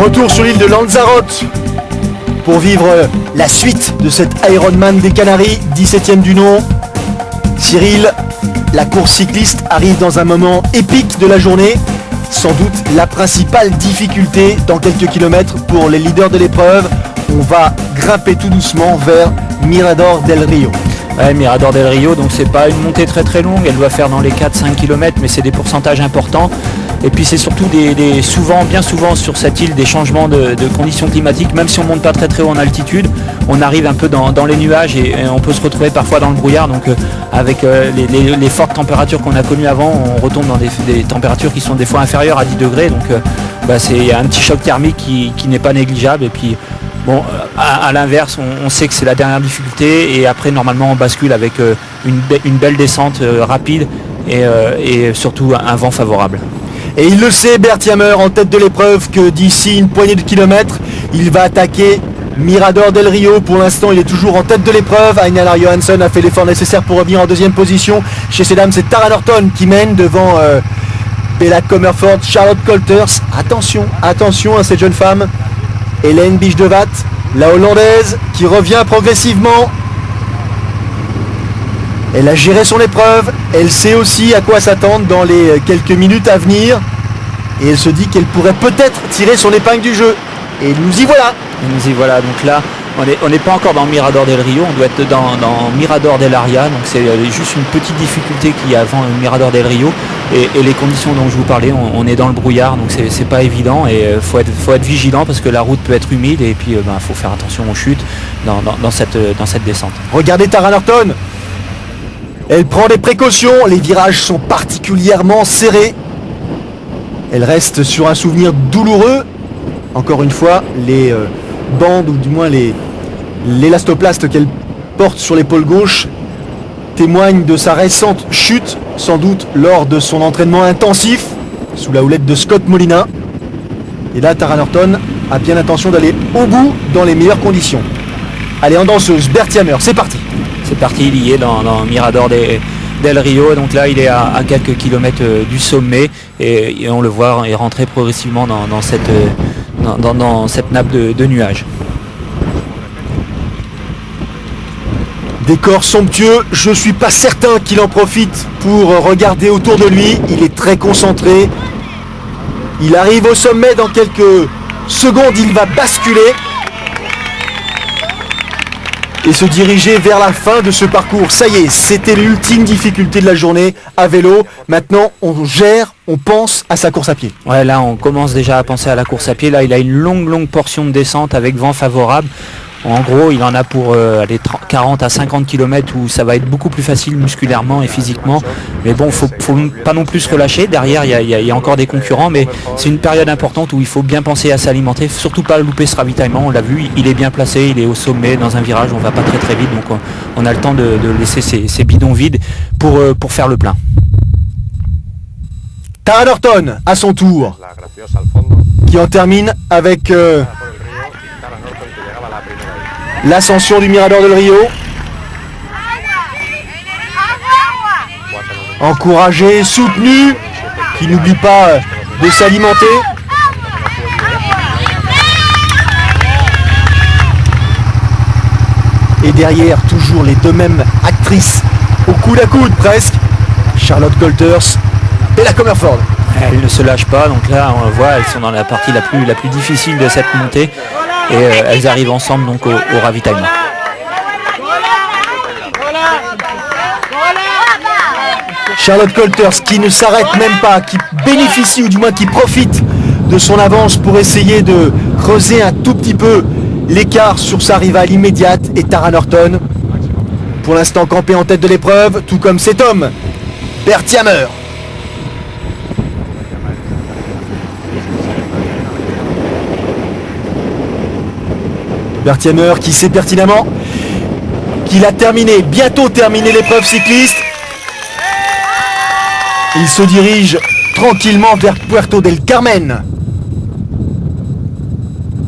Retour sur l'île de Lanzarote pour vivre la suite de cet Ironman des Canaries, 17e du nom. Cyril, la course cycliste arrive dans un moment épique de la journée. Sans doute la principale difficulté dans quelques kilomètres pour les leaders de l'épreuve. On va grimper tout doucement vers Mirador del Rio. Ouais, Mirador del Rio, donc c'est pas une montée très très longue, elle doit faire dans les 4-5 km, mais c'est des pourcentages importants. Et puis c'est surtout bien souvent sur cette île des changements de conditions climatiques, même si on monte pas très très haut en altitude, on arrive un peu dans les nuages et on peut se retrouver parfois dans le brouillard. Donc avec les fortes températures qu'on a connues avant, on retombe dans des températures qui sont des fois inférieures à 10 degrés. Donc c'est un petit choc thermique qui n'est pas négligeable. Et puis bon, à l'inverse, on sait que c'est la dernière difficulté et après normalement on bascule avec une belle descente rapide et surtout un vent favorable. Et il le sait, Bert Yammer, en tête de l'épreuve, que d'ici une poignée de kilomètres, il va attaquer Mirador del Rio. Pour l'instant, il est toujours en tête de l'épreuve. Einar Johansson a fait l'effort nécessaire pour revenir en deuxième position. Chez ces dames, c'est Tara Norton qui mène devant Bella Commerford, Charlotte Colters. Attention à cette jeune femme. Hélène Biche-de-Vat, la Hollandaise, qui revient progressivement. Elle a géré son épreuve, elle sait aussi à quoi s'attendre dans les quelques minutes à venir. Et elle se dit qu'elle pourrait peut-être tirer son épingle du jeu. Et nous y voilà. Donc là, on n'est pas encore dans Mirador del Rio, on doit être dans Mirador del Aria. Donc c'est juste une petite difficulté qu'il y a avant Mirador del Rio. Et les conditions dont je vous parlais, on est dans le brouillard, donc c'est pas évident. Et faut être vigilant parce que la route peut être humide. Et puis faut faire attention aux chutes dans cette descente. Regardez Tara Norton. Elle prend des précautions, les virages sont particulièrement serrés. Elle reste sur un souvenir douloureux. Encore une fois, les bandes, ou du moins l'élastoplaste qu'elle porte sur l'épaule gauche, témoignent de sa récente chute, sans doute lors de son entraînement intensif, sous la houlette de Scott Molina. Et là, Tara Norton a bien l'intention d'aller au bout dans les meilleures conditions. Allez, en danseuse, Bert Yammer, c'est parti. C'est parti, il y est dans Mirador del Rio, donc là il est à quelques kilomètres du sommet et on le voit est rentré progressivement dans cette nappe de nuages. Décor somptueux, je suis pas certain qu'il en profite pour regarder autour de lui, il est très concentré. Il arrive au sommet dans quelques secondes, il va basculer et se diriger vers la fin de ce parcours. Ça y est, c'était l'ultime difficulté de la journée à vélo. Maintenant, on gère, on pense à sa course à pied. Ouais, là, on commence déjà à penser à la course à pied. Là, il a une longue portion de descente avec vent favorable. En gros, il en a pour 40 à 50 km où ça va être beaucoup plus facile musculairement et physiquement. Mais bon, faut pas non plus se relâcher. Derrière, il y a encore des concurrents, mais c'est une période importante où il faut bien penser à s'alimenter. Surtout pas louper ce ravitaillement. On l'a vu, il est bien placé, il est au sommet dans un virage. On va pas très vite, donc on a le temps de laisser ces bidons vides pour faire le plein. Tara Norton, à son tour, qui en termine avec l'ascension du Mirador del Rio. Encouragé, soutenu, qui n'oublie pas de s'alimenter. Et derrière, toujours les deux mêmes actrices, au coude à coude presque, Charlotte Colters et Bella Commerford. Elles ne se lâchent pas, donc là on le voit, elles sont dans la partie la plus difficile de cette montée. Et elles arrivent ensemble donc au ravitaillement. Charlotte Colters qui ne s'arrête même pas, qui bénéficie ou du moins qui profite de son avance pour essayer de creuser un tout petit peu l'écart sur sa rivale immédiate et Tara Norton. Pour l'instant campé en tête de l'épreuve, tout comme cet homme, Bert Yammer. Bert Yammer qui sait pertinemment qu'il a bientôt terminé l'épreuve cycliste. Il se dirige tranquillement vers Puerto del Carmen.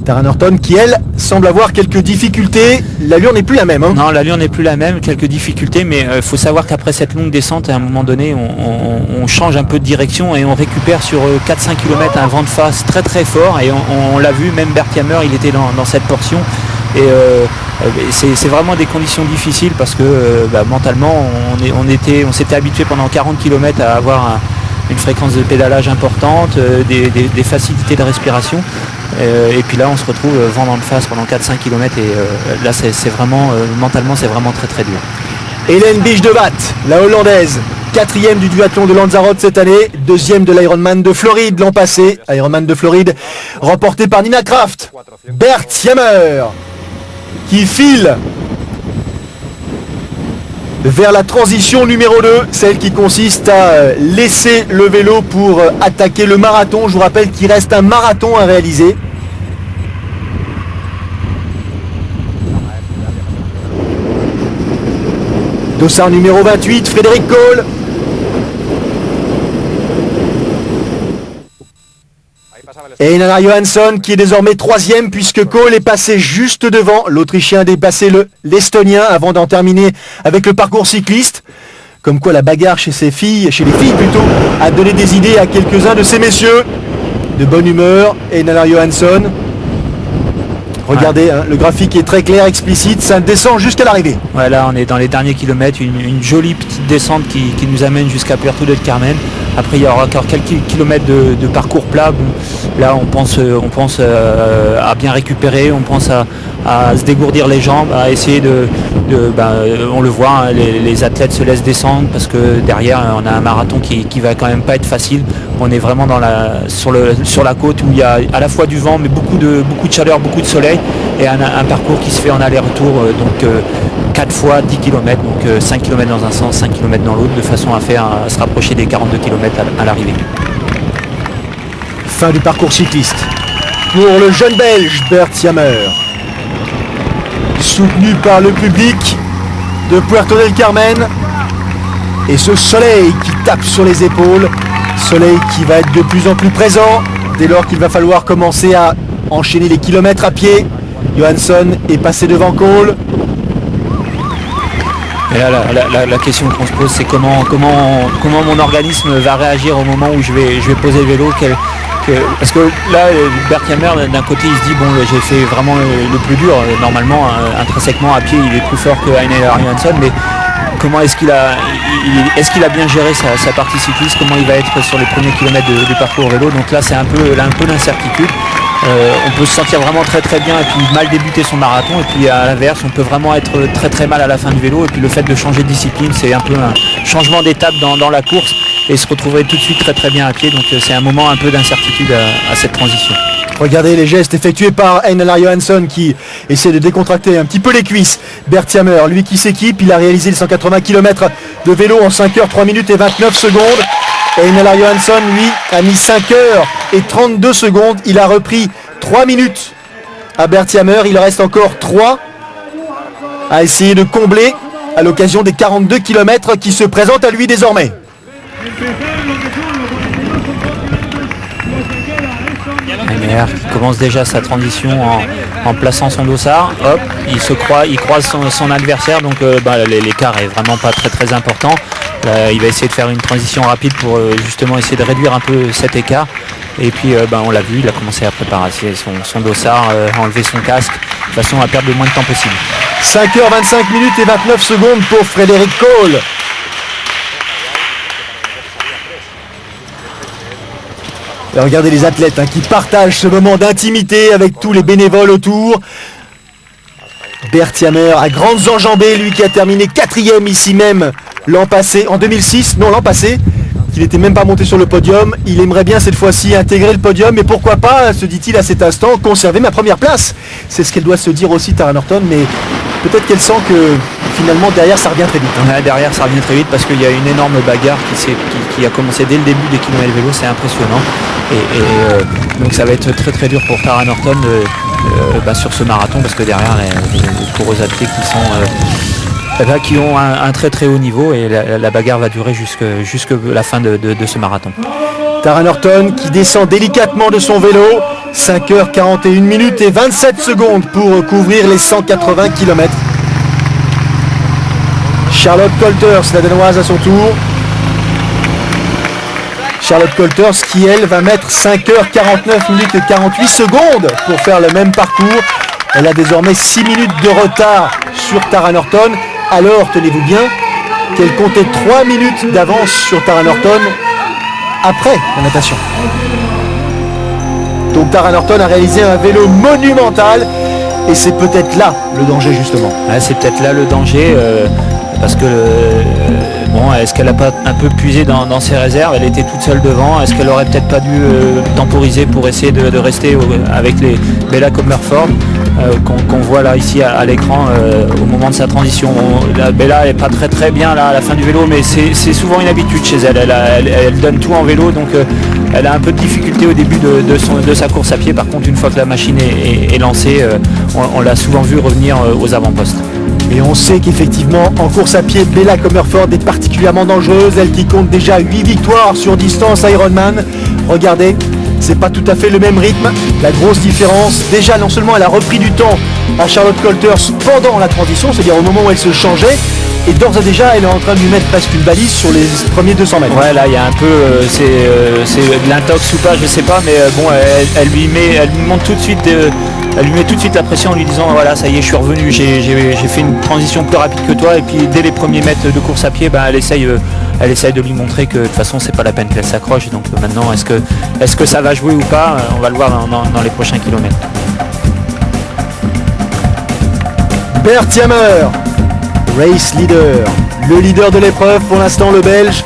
Tara Norton qui, elle, semble avoir quelques difficultés. L'allure n'est plus la même. Non, l'allure n'est plus la même, quelques difficultés, mais il faut savoir qu'après cette longue descente, à un moment donné, on change un peu de direction et on récupère sur 4-5 km un vent de face très très fort. Et on l'a vu, même Bert Yammer, il était dans cette portion. Et c'est vraiment des conditions difficiles parce que mentalement, on s'était habitué pendant 40 km à avoir une fréquence de pédalage importante, des facilités de respiration. Et puis là on se retrouve vent dans le face pendant 4-5 km et là c'est vraiment mentalement c'est vraiment très très dur. Hélène Biche de Watt, la hollandaise, 4e du duathlon de Lanzarote cette année, 2e de l'Ironman de Floride l'an passé, Ironman de Floride remporté par Nina Kraft. Bert Yammer qui file vers la transition numéro 2, celle qui consiste à laisser le vélo pour attaquer le marathon. Je vous rappelle qu'il reste un marathon à réaliser. Dossard numéro 28, Frédéric Cole. Et Einar Johansson qui est désormais 3e puisque Cole est passé juste devant. L'Autrichien a dépassé l'Estonien avant d'en terminer avec le parcours cycliste. Comme quoi la bagarre chez les filles plutôt, a donné des idées à quelques-uns de ces messieurs. De bonne humeur, Einar Johansson. Regardez, le graphique est très clair, explicite, ça descend jusqu'à l'arrivée. Voilà, on est dans les derniers kilomètres, une jolie petite descente qui nous amène jusqu'à Puerto del Carmen. Après, il y aura encore quelques kilomètres de parcours plat. Bon, là, on pense à bien récupérer, on pense à se dégourdir les jambes, à essayer on le voit, les athlètes se laissent descendre parce que derrière, on a un marathon qui va quand même pas être facile. On est vraiment sur la côte où il y a à la fois du vent, mais beaucoup de chaleur, beaucoup de soleil et un parcours qui se fait en aller-retour, donc 4 fois 10 km, donc 5 km dans un sens, 5 km dans l'autre, de façon à se rapprocher des 42 km à l'arrivée. Fin du parcours cycliste pour le jeune Belge Bert Yammer, soutenu par le public de Puerto del Carmen et ce soleil qui tape sur les épaules, soleil qui va être de plus en plus présent dès lors qu'il va falloir commencer à enchaîner les kilomètres à pied. Johansson est passé devant Cole. Et là, la question qu'on se pose, c'est comment mon organisme va réagir au moment où je vais poser le vélo. Parce que là, Bert Yammer, d'un côté, il se dit, bon, j'ai fait vraiment le plus dur. Normalement, intrinsèquement, à pied, il est plus fort que Einar Johansson, mais comment est-ce qu'il a bien géré sa partie cycliste, comment il va être sur les premiers kilomètres du parcours vélo. Donc là, c'est un peu d'incertitude. On peut se sentir vraiment très très bien et puis mal débuter son marathon, et puis à l'inverse on peut vraiment être très très mal à la fin du vélo, et puis le fait de changer de discipline, c'est un peu un changement d'étape dans la course et se retrouver tout de suite très très bien à pied. Donc c'est un moment un peu d'incertitude à cette transition. Regardez les gestes effectués par Einar Johansson qui essaie de décontracter un petit peu les cuisses. Bert Yammer, lui qui s'équipe, il a réalisé les 180 km de vélo en 5 h 3 minutes et 29 secondes. Einar Johansson, lui, a mis 5 h et 32 secondes. Il a repris 3 minutes à Bert Yammer. Il reste encore 3 à essayer de combler à l'occasion des 42 km qui se présentent à lui désormais. Einar qui commence déjà sa transition en plaçant son dossard. Hop, il croise son adversaire, donc l'écart est vraiment pas très très important. Il va essayer de faire une transition rapide pour justement essayer de réduire un peu cet écart. Et puis on l'a vu, il a commencé à préparer son dossard, enlever son casque, de façon à perdre le moins de temps possible. 5 h 25 minutes et 29 secondes pour Frédéric Cole. Et regardez les athlètes qui partagent ce moment d'intimité avec tous les bénévoles autour. Bert Yammer a grandes enjambées, lui qui a terminé 4e ici même l'an passé, en 2006, non l'an passé, qu'il n'était même pas monté sur le podium. Il aimerait bien cette fois-ci intégrer le podium, mais pourquoi pas, se dit-il à cet instant, conserver ma première place. C'est ce qu'elle doit se dire aussi, Tara Norton, mais peut-être qu'elle sent que finalement derrière ça revient très vite. Derrière ça revient très vite parce qu'il y a une énorme bagarre qui a commencé dès le début des kilomètres vélo, c'est impressionnant. Donc ça va être très très dur pour Tara Norton sur ce marathon, parce que derrière les coureuses athlètes qui ont un très très haut niveau, et la bagarre va durer jusque la fin de ce marathon. Tara Norton qui descend délicatement de son vélo, 5h41 minutes et 27 secondes pour couvrir les 180 km. Charlotte Colters, la Danoise à son tour. Charlotte Colters qui, elle, va mettre 5h49 minutes et 48 secondes pour faire le même parcours. Elle a désormais 6 minutes de retard sur Tara Norton. Alors, tenez-vous bien, qu'elle comptait 3 minutes d'avance sur Tara Norton après la natation. Donc Tara Norton a réalisé un vélo monumental et c'est peut-être là le danger justement. Ouais, c'est peut-être là le danger parce que est-ce qu'elle n'a pas un peu puisé dans ses réserves? Elle était toute seule devant. Est-ce qu'elle aurait peut-être pas dû temporiser pour essayer de rester avec les Bella Commerford qu'on voit là ici à l'écran au moment de sa transition. La Bella est pas très bien là à la fin du vélo, mais c'est souvent une habitude chez elle. Elle donne tout en vélo, donc elle a un peu de difficulté au début de sa course à pied. Par contre, une fois que la machine est lancée, on l'a souvent vu revenir aux avant-postes. Et on sait qu'effectivement, en course à pied, Bella Commerford est particulièrement dangereuse. Elle qui compte déjà 8 victoires sur distance Ironman. Regardez, c'est pas tout à fait le même rythme. La grosse différence, déjà non seulement elle a repris du temps à Charlotte Colters pendant la transition, c'est-à-dire au moment où elle se changeait, et d'ores et déjà elle est en train de lui mettre presque une balise sur les premiers 200 mètres. Ouais, là il y a un peu, c'est de l'intox ou pas, je sais pas, mais elle lui montre tout de suite elle lui met tout de suite la pression en lui disant voilà, ça y est, je suis revenu, j'ai fait une transition plus rapide que toi, et puis dès les premiers mètres de course à pied, elle essaye de lui montrer que de toute façon c'est pas la peine qu'elle s'accroche. Donc maintenant, est-ce que ça va jouer ou pas, on va le voir dans les prochains kilomètres. Bert Yammer, race leader, le leader de l'épreuve pour l'instant, le Belge.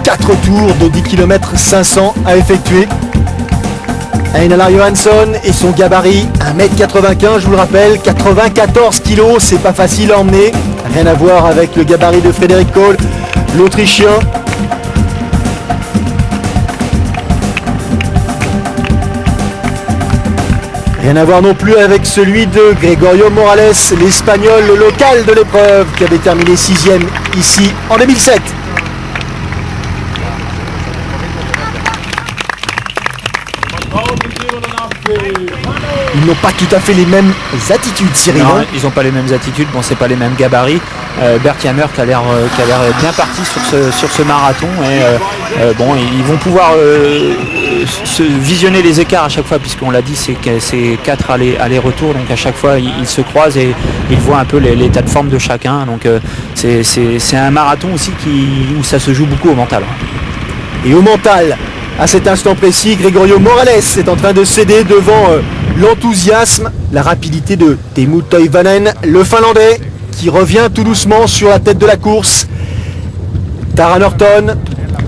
4 tours de 10 km 500 à effectuer. Einar Johansson et son gabarit 1m95, je vous le rappelle, 94 kg, c'est pas facile à emmener. Rien à voir avec le gabarit de Frédéric Kohl, l'Autrichien. Rien à voir non plus avec celui de Gregorio Morales, l'Espagnol, le local de l'épreuve, qui avait terminé 6e ici en 2007. Ils n'ont pas tout à fait les mêmes attitudes, Cyril. Non, ils n'ont pas les mêmes attitudes, bon, c'est pas les mêmes gabarits. Bert Yammer qui a l'air bien parti sur ce marathon, et ils vont pouvoir se visionner les écarts à chaque fois, puisqu'on l'a dit, c'est 4 allers-retours, donc à chaque fois ils se croisent et ils voient un peu l'état de forme de chacun. Donc c'est un marathon aussi où ça se joue beaucoup au mental. Et au mental, à cet instant précis, Gregorio Morales est en train de céder devant l'enthousiasme, la rapidité de Teemu Toivonen, le Finlandais, qui revient tout doucement sur la tête de la course. Tara Norton,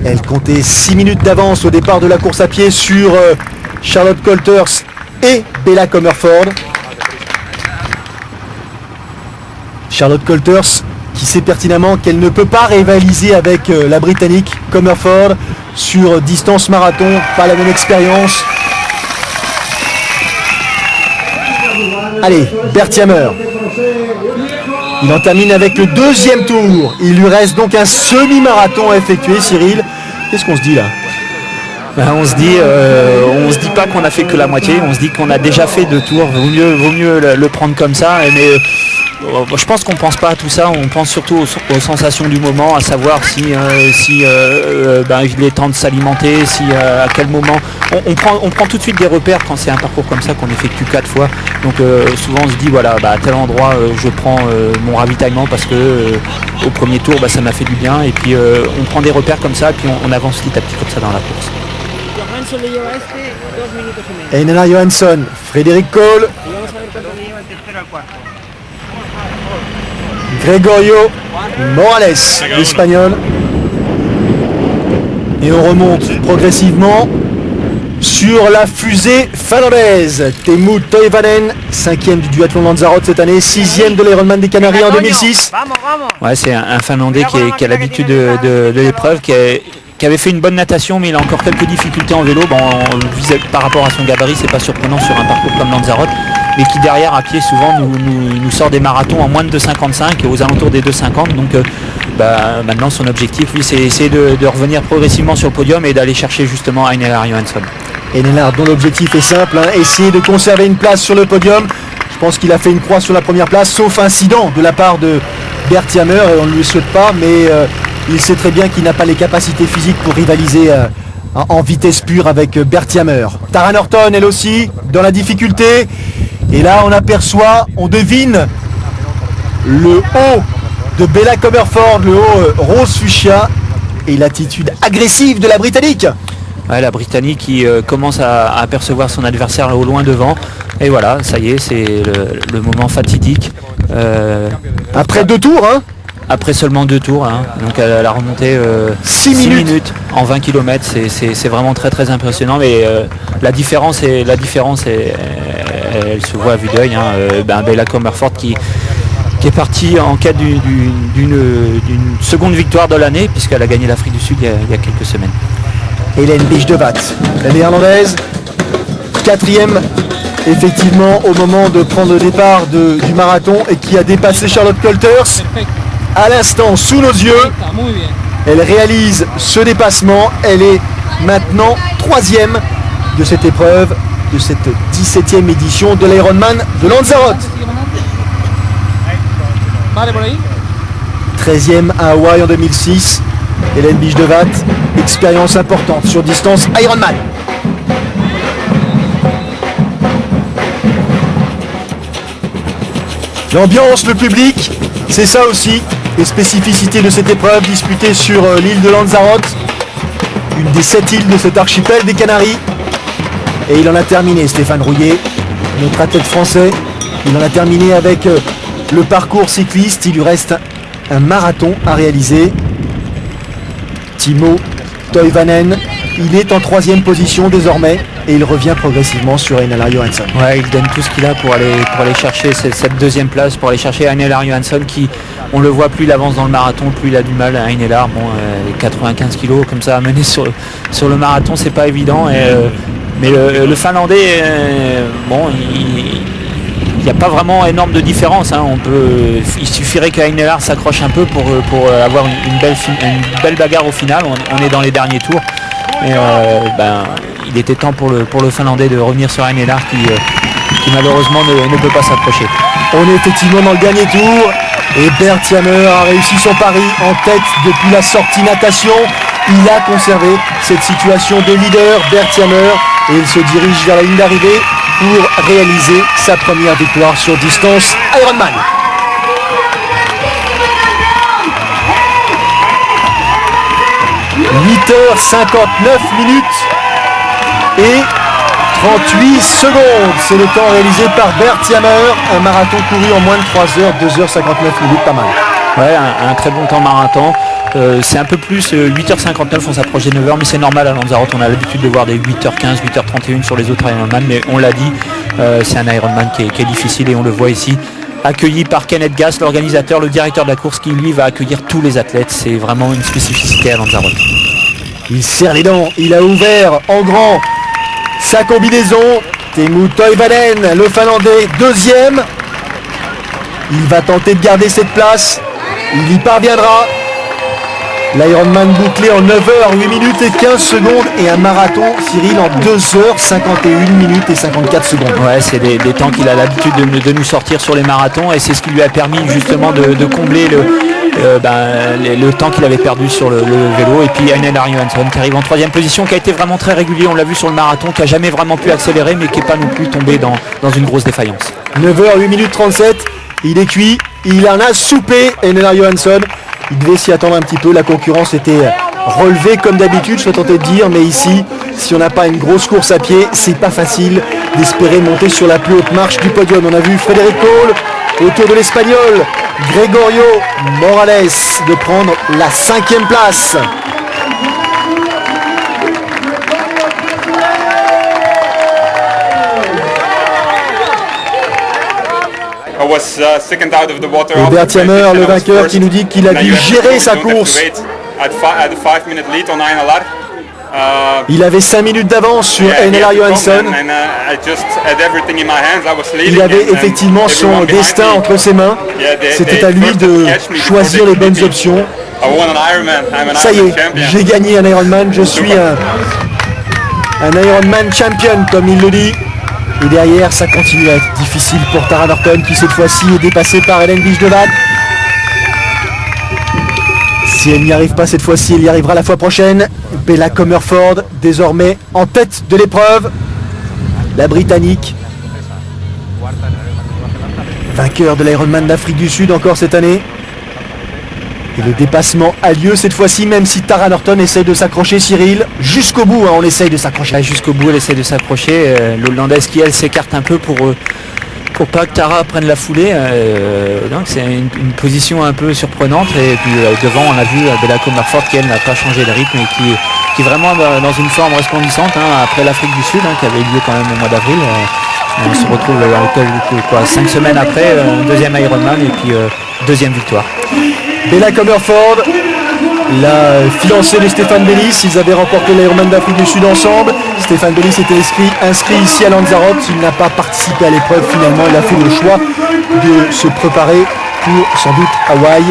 elle comptait 6 minutes d'avance au départ de la course à pied sur Charlotte Colters et Bella Commerford. Charlotte Colters qui sait pertinemment qu'elle ne peut pas rivaliser avec la Britannique Commerford sur distance marathon, pas la même expérience. Allez, Bert Yammer. Il en termine avec le 2e tour. Il lui reste donc un semi-marathon à effectuer, Cyril. Qu'est-ce qu'on se dit là ? On se dit pas qu'on a fait que la moitié, on se dit qu'on a déjà fait 2 tours. Vaut mieux le prendre comme ça. Mais je pense qu'on pense pas à tout ça, on pense surtout aux sensations du moment, à savoir si il est temps de s'alimenter, à quel moment. On prend tout de suite des repères quand c'est un parcours comme ça qu'on effectue 4 fois. Donc souvent on se dit voilà, à tel endroit je prends mon ravitaillement parce que au premier tour ça m'a fait du bien, et puis on prend des repères comme ça et puis on avance petit à petit comme ça dans la course. Einar Johansson, Frédéric Kohl, Gregorio Morales, l'Espagnol. Et on remonte progressivement sur la fusée finlandaise. Teemu Toivonen, 5e du duathlon Lanzarote cette année, 6e de l'Ironman des Canaries en 2006. Ouais, c'est un Finlandais qui a l'habitude de l'épreuve, qui avait fait une bonne natation, mais il a encore quelques difficultés en vélo. Par rapport à son gabarit, c'est pas surprenant sur un parcours comme Lanzarote, mais qui derrière à pied souvent nous sort des marathons en moins de 2,55 et aux alentours des 2,50. Donc maintenant son objectif, lui, c'est essayer de revenir progressivement sur le podium et d'aller chercher justement Einar Johansson. Enelard, dont l'objectif est simple, essayer de conserver une place sur le podium. Je pense qu'il a fait une croix sur la première place, sauf incident de la part de Bertie Hammer, et on ne lui souhaite pas, mais il sait très bien qu'il n'a pas les capacités physiques pour rivaliser en vitesse pure avec Bertie Hammer. Tara Norton, elle aussi, dans la difficulté. Et là, on aperçoit, on devine le haut de Bella Comerford, le haut rose fuchsia, et l'attitude agressive de la Britannique. Ouais, la Britannique qui commence à apercevoir son adversaire au loin devant. Et voilà, ça y est, c'est le moment fatidique. Après 2 tours, Après seulement 2 tours, donc elle a remonté 6 minutes en 20 km, c'est vraiment très très impressionnant, mais la différence elle se voit à vue d'œil. Bella Comerford qui est partie en quête d'une seconde victoire de l'année, puisqu'elle a gagné l'Afrique du Sud il y a quelques semaines. Hélène Biche-de-Vat, la néerlandaise, 4e effectivement au moment de prendre le départ du marathon, et qui a dépassé Charlotte Colters à l'instant sous nos yeux. Elle réalise ce dépassement, elle est maintenant 3e de cette épreuve, de cette 17e édition de l'Ironman de Lanzarote. 13e à Hawaï en 2006, Hélène Biche-de-Vat, expérience importante sur distance Ironman. L'ambiance, le public, c'est ça aussi, les spécificités de cette épreuve disputée sur l'île de Lanzarote, une des 7 îles de cet archipel des Canaries. Et il en a terminé, Stéphane Rouillet, notre athlète français. Il en a terminé avec le parcours cycliste. Il lui reste un marathon à réaliser. Timo Toivanen, il est en 3e position désormais, et il revient progressivement sur Einar Johansson. Ouais, il donne tout ce qu'il a pour aller chercher cette 2e place, pour aller chercher Einar Johansson qui, on le voit, plus il avance dans le marathon, plus il a du mal à Einar. 95 kilos comme ça à mener sur le marathon, c'est pas évident. Mais le Finlandais, il n'y a pas vraiment énorme de différence. Il suffirait qu'Einar s'accroche un peu pour avoir une belle bagarre au final. On est dans les derniers tours. Et il était temps pour le Finlandais de revenir sur Einar qui malheureusement ne peut pas s'approcher. On est effectivement dans le dernier tour, et Bertie Hammer a réussi son pari en tête depuis la sortie natation. Il a conservé cette situation de leader, Bertie Hammer, et il se dirige vers la ligne d'arrivée pour réaliser sa première victoire sur distance Ironman. « 8h59 minutes et 38 secondes. C'est le temps réalisé par Bertie Hammer. Un marathon couru en moins de 3 heures, 2h59 minutes, pas mal. Ouais, un très bon temps marathon. C'est un peu plus 8h59, on s'approche des 9h, mais c'est normal à Lanzarote. On a l'habitude de voir des 8h15, 8h31 sur les autres Ironman, mais on l'a dit, c'est un Ironman qui est difficile, et on le voit ici. Accueilli par Kenneth Gass, l'organisateur, le directeur de la course, qui lui va accueillir tous les athlètes. C'est vraiment une spécificité à Lanzarote. Il serre les dents, il a ouvert en grand sa combinaison. Teemu Toivanen, le Finlandais, 2e. Il va tenter de garder cette place. Il y parviendra. L'Ironman bouclé en 9h, 8 minutes et 15 secondes, et un marathon, Cyril, en 2h, 51 minutes et 54 secondes. Ouais, c'est des temps qu'il a l'habitude de nous sortir sur les marathons, et c'est ce qui lui a permis justement de combler le temps qu'il avait perdu sur le vélo. Et puis Einar Johansson qui arrive en 3e position, qui a été vraiment très régulier, on l'a vu sur le marathon, qui a jamais vraiment pu accélérer, mais qui n'est pas non plus tombé dans une grosse défaillance. 9h, 8 minutes 37, il est cuit, il en a soupé, Einar Johansson. Il devait s'y attendre un petit peu, la concurrence était relevée comme d'habitude, je serais tenté de dire, mais ici, si on n'a pas une grosse course à pied, c'est pas facile d'espérer monter sur la plus haute marche du podium. On a vu Frédéric Cole autour de l'Espagnol, Gregorio Morales de prendre la 5e place. Et Bertie Hammer, le vainqueur, qui nous dit qu'il a dû gérer sa course. Il avait 5 minutes d'avance sur Einar Johansson. Il avait effectivement son destin entre ses mains. C'était à lui de choisir les bonnes options. Ça y est, j'ai gagné un Ironman, je suis Un Ironman champion, comme il le dit. Et derrière, ça continue à être difficile pour Tara Norton, qui cette fois-ci est dépassée par Hélène Bijdevad. Si elle n'y arrive pas cette fois-ci, elle y arrivera la fois prochaine. Bella Comerford, désormais en tête de l'épreuve. La Britannique, vainqueur de l'Ironman d'Afrique du Sud encore cette année. Et le dépassement a lieu cette fois-ci, même si Tara Norton essaye de s'accrocher, Cyril. Jusqu'au bout, hein, on essaye de s'accrocher. Jusqu'au bout, elle essaye de s'accrocher. L'Hollandaise qui, elle, s'écarte un peu pour pas que Tara prenne la foulée. Donc c'est une position un peu surprenante. Et puis devant, on a vu Bella Comerford qui, elle, n'a pas changé de rythme et qui est vraiment dans une forme resplendissante, hein, après l'Afrique du Sud, hein, qui avait eu lieu quand même au mois d'avril. On se retrouve 5 semaines après, deuxième Ironman et puis deuxième victoire. Bella Comerford, la fiancée de Stéphane Bellis, ils avaient remporté l'Ironman d'Afrique du Sud ensemble. Stéphane Bellis était inscrit ici à Lanzarote, il n'a pas participé à l'épreuve finalement, il a fait le choix de se préparer pour sans doute Hawaï.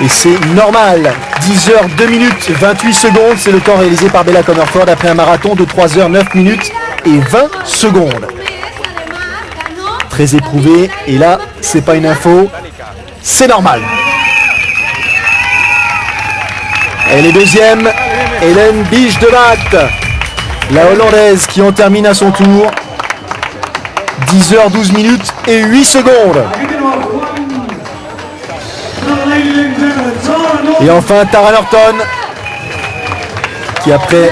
Et c'est normal, 10h 2 minutes 28 secondes, c'est le temps réalisé par Bella Comerford après un marathon de 3h 9 minutes et 20 secondes. Très éprouvé, et là, c'est pas une info, c'est normal. Elle est deuxième, Hélène Bijdevad, la Hollandaise qui en termine à son tour. 10h 12 minutes et 8 secondes. Et enfin Tara Norton, qui après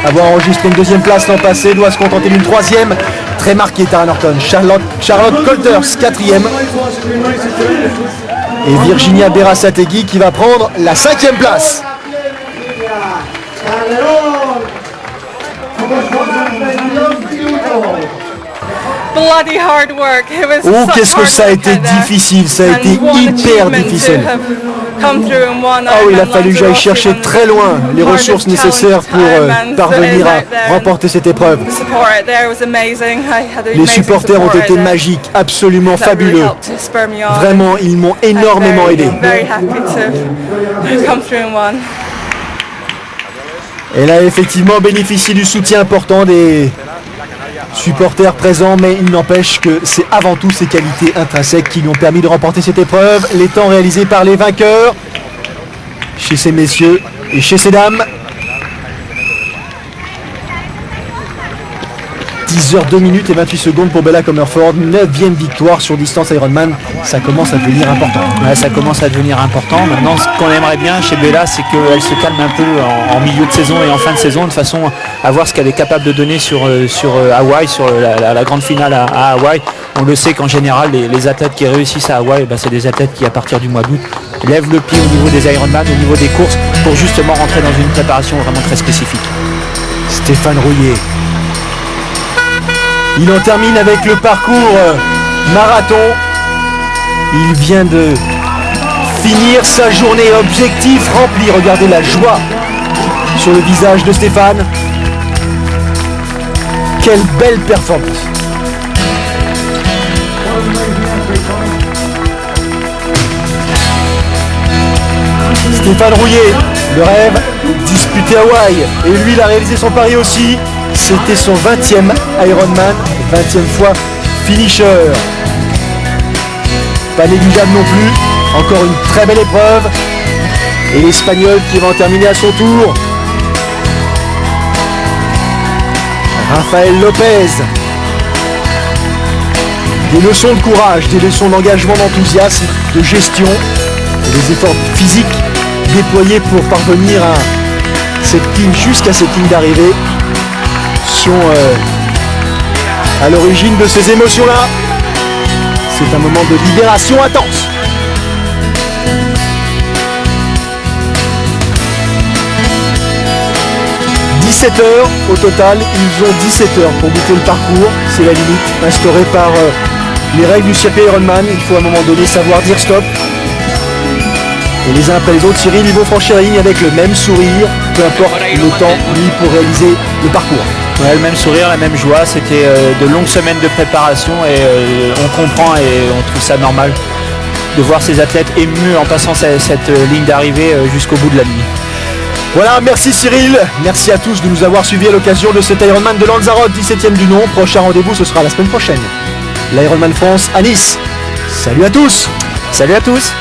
avoir enregistré une deuxième place l'an passé, doit se contenter d'une troisième. Très marquée Tara Norton. Charlotte Colters, quatrième. Et Virginia Berasategui qui va prendre la 5e place. Oh, qu'est-ce que ça a été difficile, ça a été hyper difficile. Ah oui, il a fallu que j'aille chercher très loin les ressources nécessaires pour parvenir à remporter cette épreuve. Les supporters ont été magiques, absolument fabuleux. Vraiment, ils m'ont énormément aidé. Elle a effectivement bénéficié du soutien important des supporters présents, mais il n'empêche que c'est avant tout ses qualités intrinsèques qui lui ont permis de remporter cette épreuve. Les temps réalisés par les vainqueurs, chez ces messieurs et chez ces dames. 10h 2 minutes et 28 secondes pour Bella Comerford, 9e victoire sur distance Ironman, ça commence à devenir important. Ouais, ça commence à devenir important. Maintenant, ce qu'on aimerait bien chez Bella, c'est qu'elle se calme un peu en milieu de saison et en fin de saison, de façon à voir ce qu'elle est capable de donner sur Hawaï, sur la grande finale à Hawaï. On le sait qu'en général, les athlètes qui réussissent à Hawaï, c'est des athlètes qui, à partir du mois d'août, lèvent le pied au niveau des Ironman, au niveau des courses, pour justement rentrer dans une préparation vraiment très spécifique. Stéphane Rouillet. Il en termine avec le parcours marathon. Il vient de finir sa journée, objectif rempli. Regardez la joie sur le visage de Stéphane. Quelle belle performance. Stéphane Rouillet, le rêve, disputé Hawaï. Et lui, il a réalisé son pari aussi. C'était son 20e Ironman, 20e fois finisher. Pas négligeable non plus, encore une très belle épreuve. Et l'Espagnol qui va en terminer à son tour. Rafael Lopez. Des leçons de courage, des leçons d'engagement, d'enthousiasme, de gestion, et des efforts physiques déployés pour parvenir à cette ligne, jusqu'à cette ligne d'arrivée, sont à l'origine de ces émotions-là. C'est un moment de libération intense. « 17 heures au total, ils ont 17 heures pour boucler le parcours, c'est la limite instaurée par les règles du circuit Ironman. Il faut à un moment donné savoir dire stop. Et les uns après les autres, Cyril, ils vont franchir la ligne avec le même sourire, peu importe le temps mis pour réaliser le parcours. Ouais, le même sourire, la même joie, c'était de longues semaines de préparation et on comprend et on trouve ça normal de voir ces athlètes émus en passant cette ligne d'arrivée jusqu'au bout de la nuit. Voilà, merci Cyril, merci à tous de nous avoir suivis à l'occasion de cet Ironman de Lanzarote, 17e du nom. Prochain rendez-vous, ce sera la semaine prochaine. L'Ironman France à Nice. Salut à tous. Salut à tous.